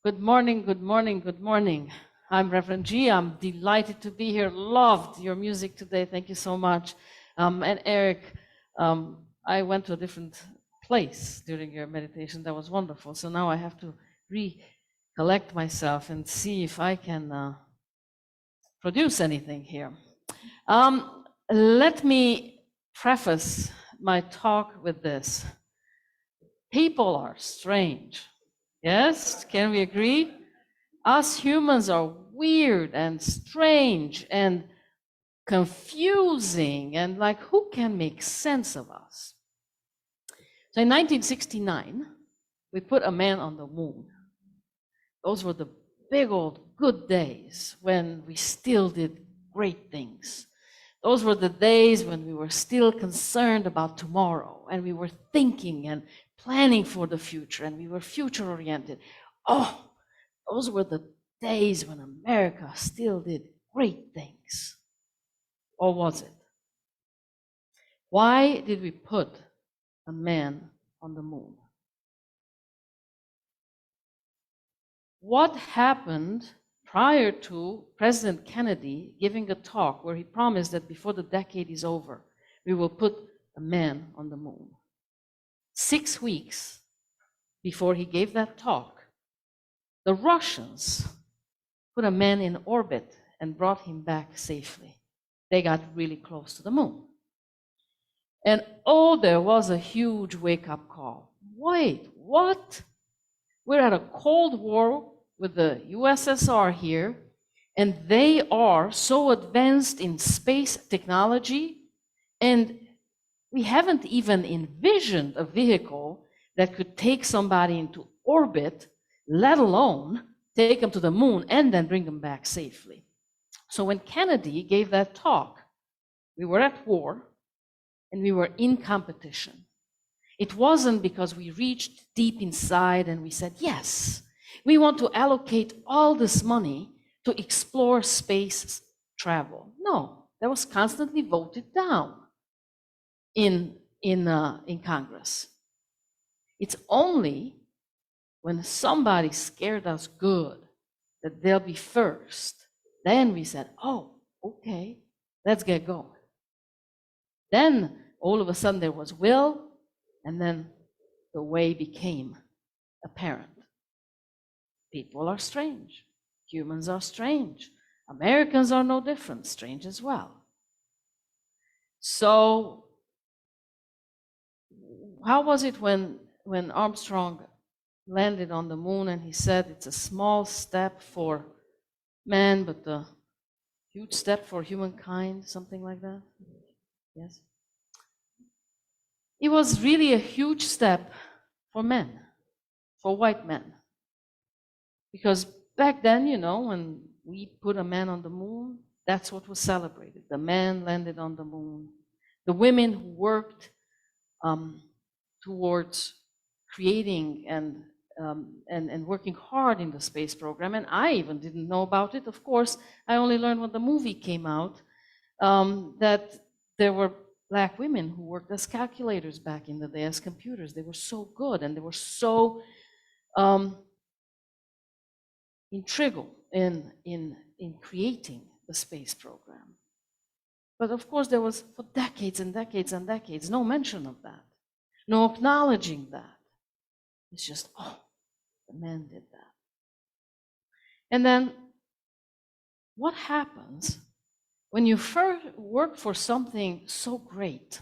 Good morning, good morning, good morning. I'm Reverend G. I'm delighted to be here. Loved your music today. Thank you so much. And Eric, I went to a different place during your meditation. That was wonderful. So now I have to recollect myself and see if I can produce anything here. Let me preface my talk with this. People are strange. Yes, can we agree? Us humans are weird and strange and confusing, and like, who can make sense of us? So in 1969, we put a man on the moon. Those were the big old good days when we still did great things. Those were the days when we were still concerned about tomorrow, and we were thinking and planning for the future, and we were future-oriented. Oh, those were the days when America still did great things. Or was it? Why did we put a man on the moon? What happened prior to President Kennedy giving a talk where he promised that before the decade is over, we will put a man on the moon? 6 weeks before he gave that talk, the Russians put a man in orbit and brought him back safely. They got really close to the moon. And oh, there was a huge wake-up call. Wait, what? We're at a Cold War with the USSR here, and they are so advanced in space technology, and we haven't even envisioned a vehicle that could take somebody into orbit, let alone take them to the moon and then bring them back safely. So when Kennedy gave that talk, we were at war and we were in competition. It wasn't because we reached deep inside and we said, yes, we want to allocate all this money to explore space travel. No, that was constantly voted down in Congress. It's only when somebody scared us good that they'll be first, then we said, oh, okay, let's get going. Then all of a sudden there was will, and then the way became apparent. People are strange. Humans are strange. Americans are no different, strange as well. So how was it when Armstrong landed on the moon and he said it's a small step for man, but a huge step for humankind, something like that? Yes. It was really a huge step for men, for white men. Because back then, you know, when we put a man on the moon, that's what was celebrated. The man landed on the moon. The women who worked towards creating and working hard in the space program, and I even didn't know about it. Of course, I only learned when the movie came out that there were Black women who worked as calculators back in the day, as computers. They were so good, and they were so integral in creating the space program. But of course, there was, for decades and decades and decades, no mention of that, no acknowledging that. It's just, oh, the men did that. And then, what happens when you first work for something so great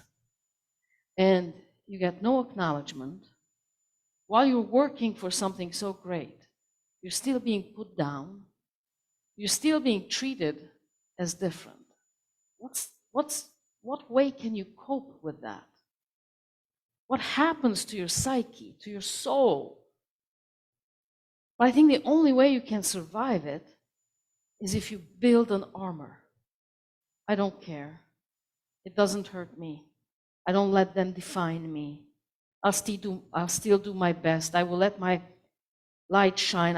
and you get no acknowledgement? While you're working for something so great, you're still being put down, you're still being treated as different. What way can you cope with that? What happens to your psyche, to your soul? But I think the only way you can survive it is if you build an armor. I don't care. It doesn't hurt me. I don't let them define me. I'll still do my best. I will let my light shine.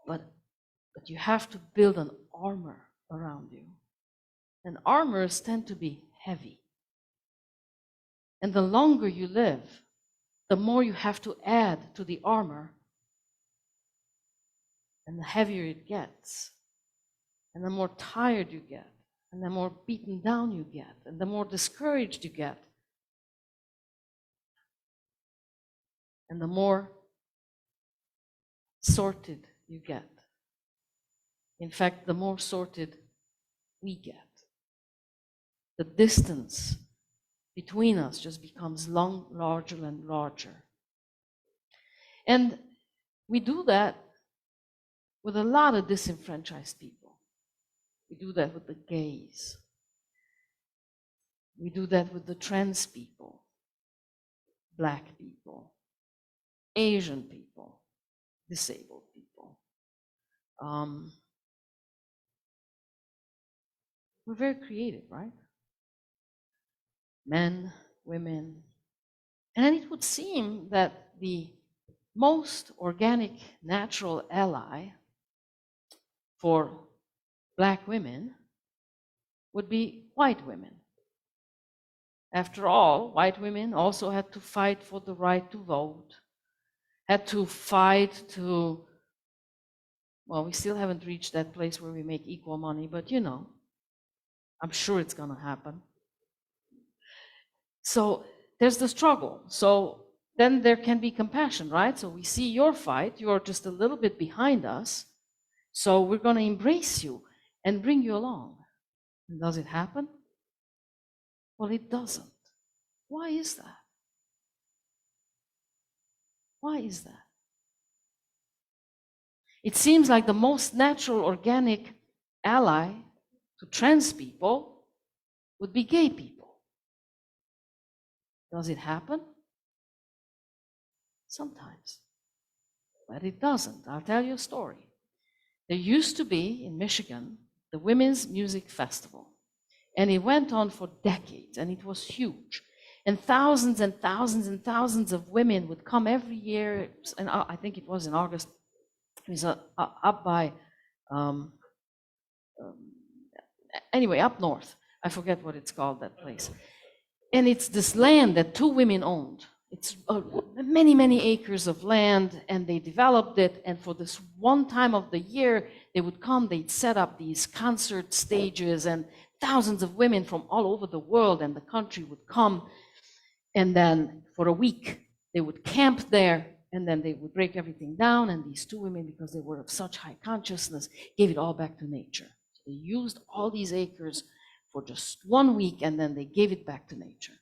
But you have to build an armor around you. And armors tend to be heavy. And the longer you live, the more you have to add to the armor and the heavier it gets, and the more tired you get, and the more beaten down you get, and the more discouraged you get, and the more sorted you get. In fact, the more sorted we get. The distance between us just becomes larger and larger. And we do that with a lot of disenfranchised people. We do that with the gays. We do that with the trans people, Black people, Asian people, disabled people. We're very creative, right? Men, women. And then it would seem that the most organic, natural ally for Black women would be white women. After all, white women also had to fight for the right to vote, had to fight to, well, we still haven't reached that place where we make equal money, but you know, I'm sure it's going to happen. So there's the struggle. So then there can be compassion, right? So we see your fight, you're just a little bit behind us, so we're going to embrace you and bring you along. And does it happen? Well, it doesn't. Why is that? Why is that? It seems like the most natural, organic ally to trans people would be gay people. Does it happen? Sometimes. But it doesn't. I'll tell you a story. There used to be in Michigan the Women's Music Festival. And it went on for decades, and it was huge. And thousands and thousands and thousands of women would come every year, and I think it was in August. It was up by, anyway, up north. I forget what it's called, that place. And it's this land that two women owned. It's many, many acres of land, and they developed it. And for this one time of the year, they would come, they'd set up these concert stages, and thousands of women from all over the world and the country would come. And then for a week, they would camp there, and then they would break everything down. And these two women, because they were of such high consciousness, gave it all back to nature. So they used all these acres for just 1 week, and then they gave it back to nature.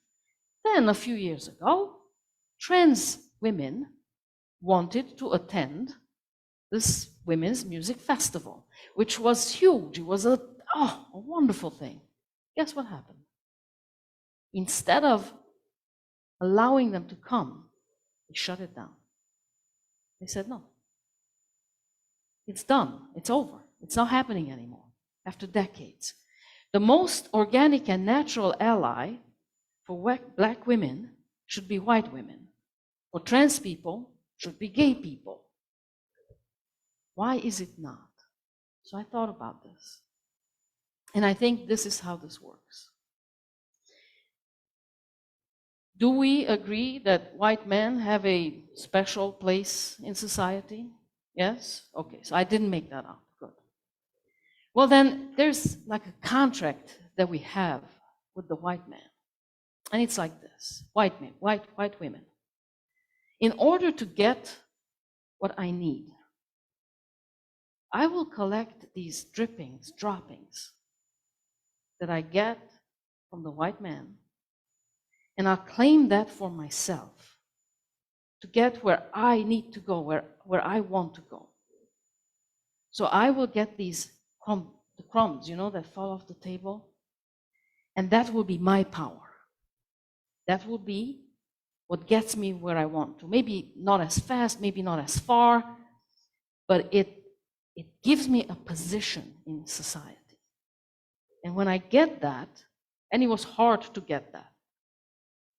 Then a few years ago, trans women wanted to attend this Women's Music Festival, which was huge. It was a wonderful thing. Guess what happened? Instead of allowing them to come, they shut it down. They said, no, it's done, it's over, it's not happening anymore after decades. The most organic and natural ally for Black women should be white women. For trans people, should be gay people. Why is it not? So I thought about this. And I think this is how this works. Do we agree that white men have a special place in society? Yes? Okay, so I didn't make that up. Good. Well, then there's like a contract that we have with the white man. And it's like this. White men, white women. In order to get what I need, I will collect these droppings that I get from the white man, and I'll claim that for myself to get where I need to go, where I want to go. So I will get these crumbs, you know, that fall off the table, and that will be my power. That will be what gets me where I want to. Maybe not as fast, maybe not as far, but it gives me a position in society. And when I get that, and it was hard to get that,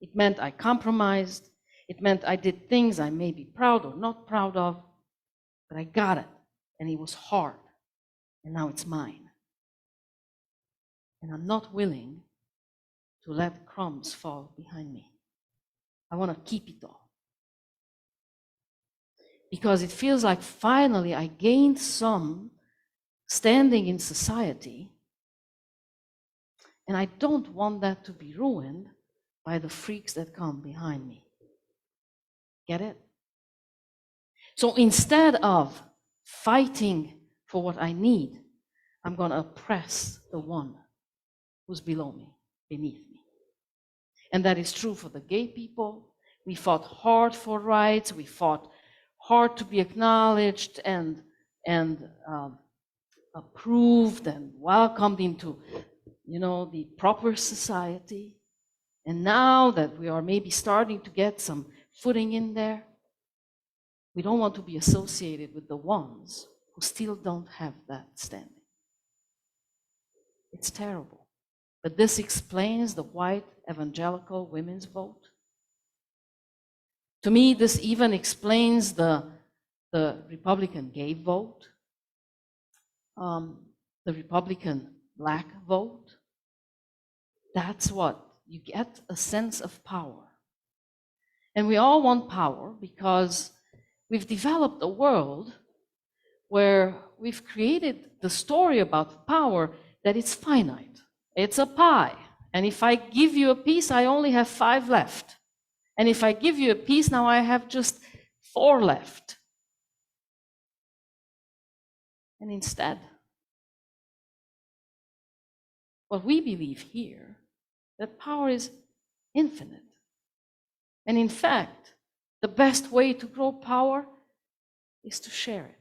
it meant I compromised, it meant I did things I may be proud or not proud of, but I got it, and it was hard, and now it's mine. And I'm not willing to let crumbs fall behind me. I want to keep it all. because it feels like finally I gained some standing in society, and I don't want that to be ruined by the freaks that come behind me. Get it? So instead of fighting for what I need, I'm going to oppress the one who's below me, beneath me. And that is true for the gay people. We fought hard for rights. We fought hard to be acknowledged and approved and welcomed into, the proper society. And now that we are maybe starting to get some footing in there, we don't want to be associated with the ones who still don't have that standing. It's terrible. But this explains the white evangelical women's vote. To me, this even explains the Republican gay vote, the Republican black vote. That's what you get, a sense of power. And we all want power because we've developed a world where we've created the story about power that it's finite. It's a pie. And if I give you a piece, I only have 5 left. And if I give you a piece, now I have just 4 left. And instead, what we believe here, that power is infinite. And in fact, the best way to grow power is to share it.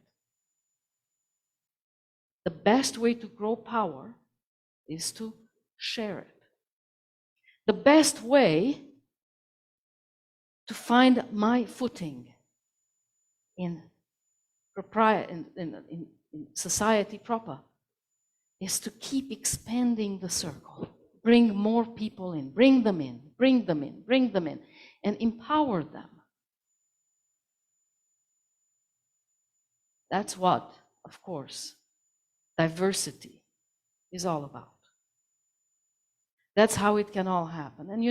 The best way to grow power is to share it. The best way to find my footing in society proper is to keep expanding the circle. Bring more people in, bring them in, bring them in, bring them in, and empower them. That's what, of course, diversity is all about. That's how it can all happen. And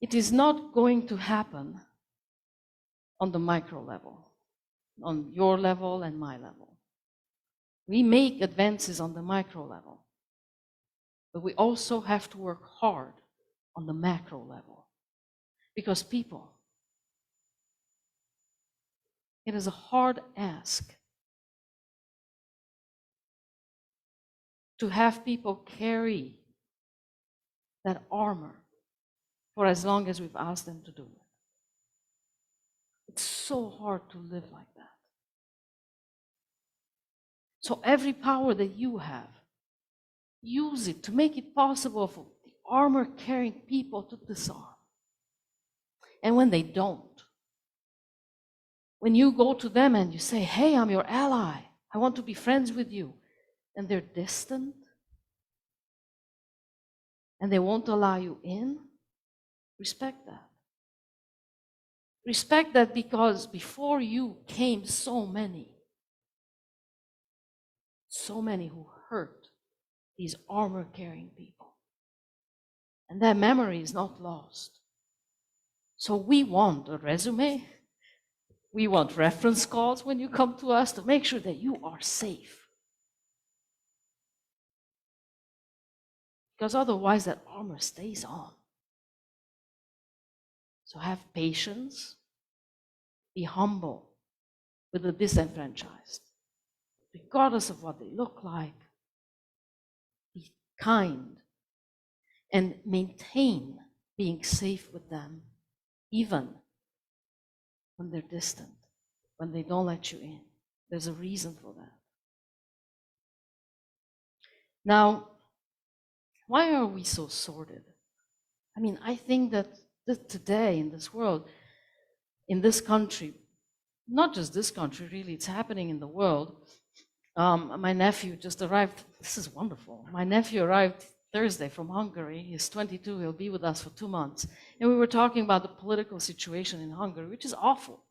it is not going to happen on the micro level, on your level and my level. We make advances on the micro level, but we also have to work hard on the macro level. Because people, it is a hard ask to have people carry that armor for as long as we've asked them to do it. It's so hard to live like that. So every power that you have, use it to make it possible for the armor-carrying people to disarm. And when they don't, when you go to them and you say, hey, I'm your ally, I want to be friends with you, and they're distant, and they won't allow you in, respect that. Respect that, because before you came so many who hurt these armor-carrying people. And that memory is not lost. So we want a resume. We want reference calls when you come to us to make sure that you are safe. Because otherwise that armor stays on. So have patience. Be humble with the disenfranchised, regardless of what they look like. Be kind and maintain being safe with them, even when they're distant, when they don't let you in. There's a reason for that. Now, why are we so sordid? I mean, I think that today in this world, in this country, not just this country, really, it's happening in the world. My nephew just arrived. This is wonderful. My nephew arrived Thursday from Hungary. He's 22. He'll be with us for 2 months. And we were talking about the political situation in Hungary, which is awful.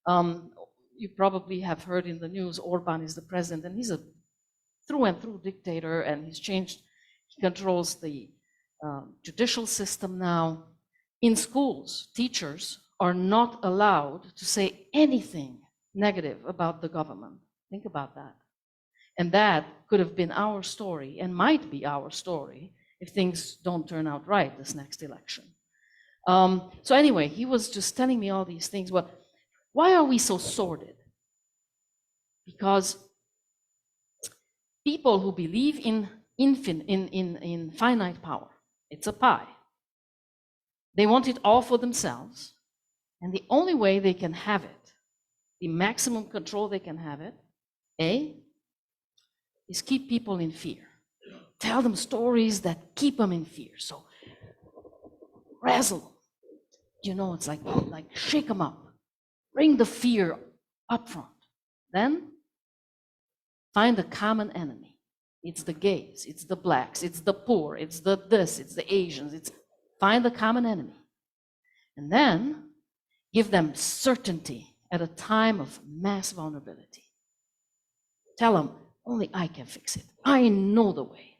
You probably have heard in the news, Orban is the president, and he's a through and through dictator, and he controls the judicial system now. In schools, teachers are not allowed to say anything negative about the government. Think about that. And that could have been our story and might be our story if things don't turn out right this next election. So anyway, he was just telling me all these things. Well, why are we so sordid? Because people who believe in finite power, it's a pie. They want it all for themselves, and the only way they can have it, the maximum control they can have it, is keep people in fear. Tell them stories that keep them in fear. So razzle them. You know, it's like shake them up. Bring the fear up front. Then find a common enemy. It's the gays, it's the blacks, it's the poor, it's the this, it's the Asians. Find the common enemy. And then give them certainty at a time of mass vulnerability. Tell them, only I can fix it. I know the way.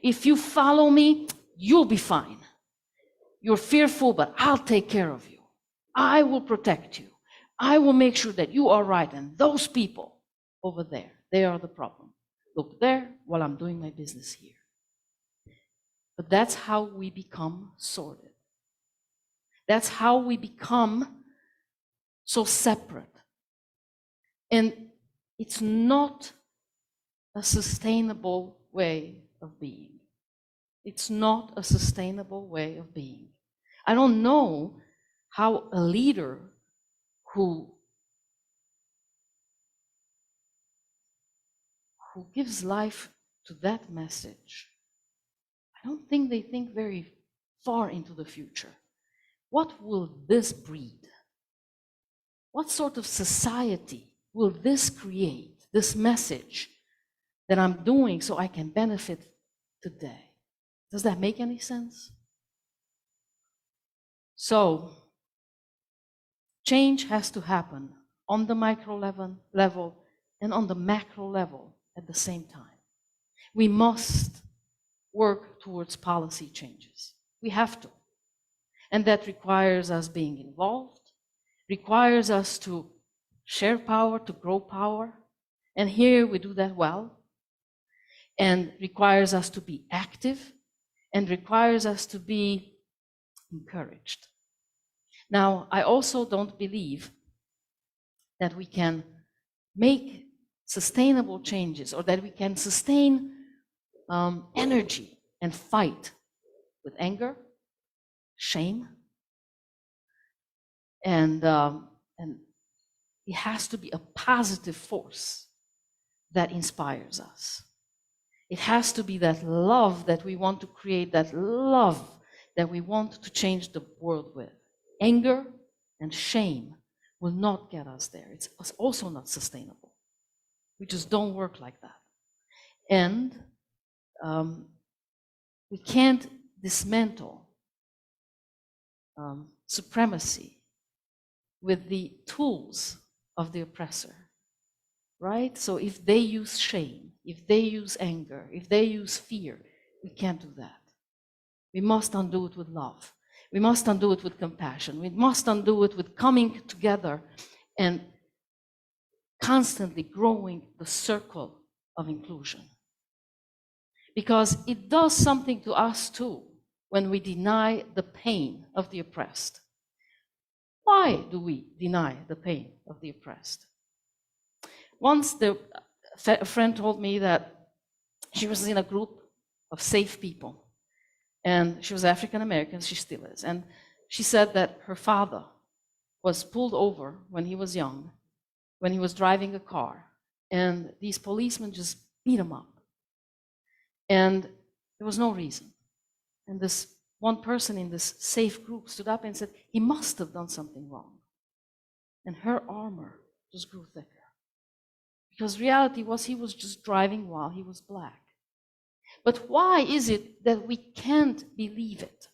If you follow me, you'll be fine. You're fearful, but I'll take care of you. I will protect you. I will make sure that you are right. And those people over there, they are the problem. Look there while I'm doing my business here. But that's how we become sordid. That's how we become so separate. And it's not a sustainable way of being. It's not a sustainable way of being. I don't know how a leader who gives life to that message, I don't think they think very far into the future. What will this breed? What sort of society will this create, this message that I'm doing so I can benefit today? Does that make any sense? So, change has to happen on the micro level and on the macro level at the same time. We must work towards policy changes. We have to. And that requires us being involved, requires us to share power, to grow power. And here we do that well. And requires us to be active and requires us to be encouraged. Now, I also don't believe that we can make sustainable changes or that we can sustain energy and fight with anger, shame, and it has to be a positive force that inspires us. It has to be that love that we want to create, that love that we want to change the world with. Anger and shame will not get us there. It's also not sustainable. We just don't work like that. And we can't dismantle supremacy with the tools of the oppressor, right? So if they use shame, if they use anger, if they use fear, we can't do that. We must undo it with love. We must undo it with compassion. We must undo it with coming together and constantly growing the circle of inclusion. Because it does something to us too when we deny the pain of the oppressed. Why do we deny the pain of the oppressed? Once a friend told me that she was in a group of safe people, and she was African American, she still is, and she said that her father was pulled over when he was young, when he was driving a car, and these policemen just beat him up. And there was no reason. And this one person in this safe group stood up and said, he must have done something wrong. And her armor just grew thicker. Because reality was he was just driving while he was black. But why is it that we can't believe it?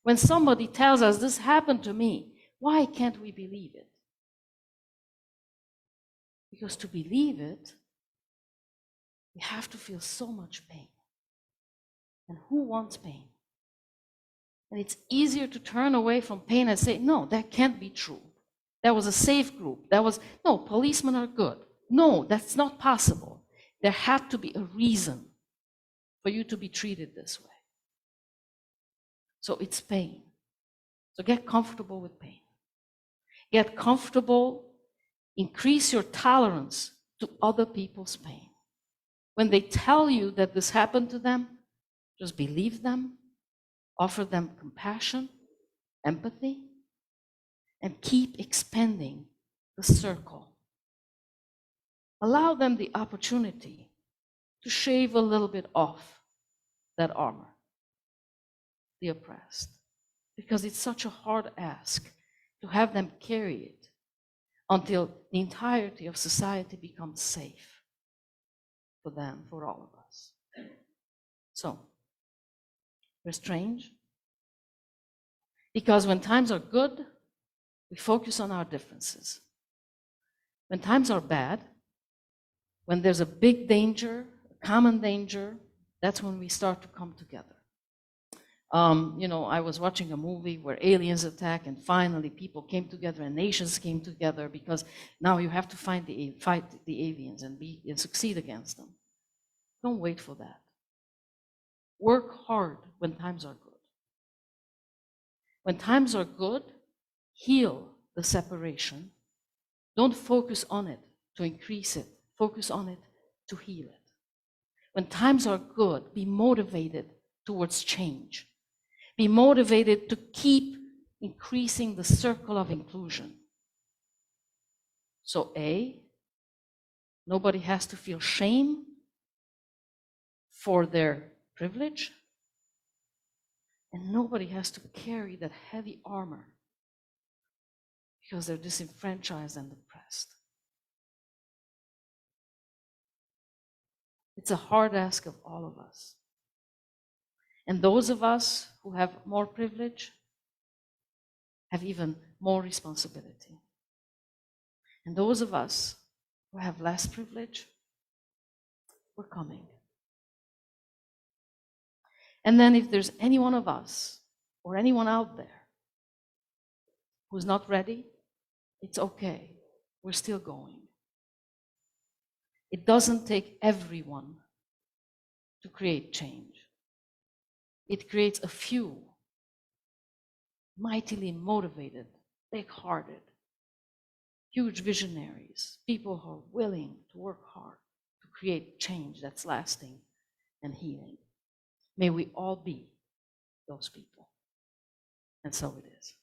When somebody tells us this happened to me, why can't we believe it? Because to believe it, we have to feel so much pain. And who wants pain? And it's easier to turn away from pain and say, no, that can't be true. That was a safe group. No, policemen are good. No, that's not possible. There had to be a reason for you to be treated this way. So it's pain. So get comfortable with pain. Get comfortable, increase your tolerance to other people's pain. When they tell you that this happened to them, just believe them, offer them compassion, empathy, and keep expanding the circle. Allow them the opportunity to shave a little bit off that armor, the oppressed, because it's such a hard ask to have them carry it until the entirety of society becomes safe for them, for all of us. So, we're strange because when times are good, we focus on our differences. When times are bad, when there's a big danger, a common danger, that's when we start to come together. I was watching a movie where aliens attack, and finally people came together and nations came together because now you have to fight the aliens and succeed against them. Don't wait for that. Work hard when times are good. When times are good, heal the separation. Don't focus on it to increase it. Focus on it to heal it. When times are good, be motivated towards change. Be motivated to keep increasing the circle of inclusion. So nobody has to feel shame for their privilege, and nobody has to carry that heavy armor because they're disenfranchised and oppressed. It's a hard ask of all of us. And those of us who have more privilege have even more responsibility. And those of us who have less privilege, we're coming. And then if there's any one of us or anyone out there who's not ready, it's okay. We're still going. It doesn't take everyone to create change. It creates a few mightily motivated, big-hearted, huge visionaries, people who are willing to work hard to create change that's lasting and healing. May we all be those people. And so it is.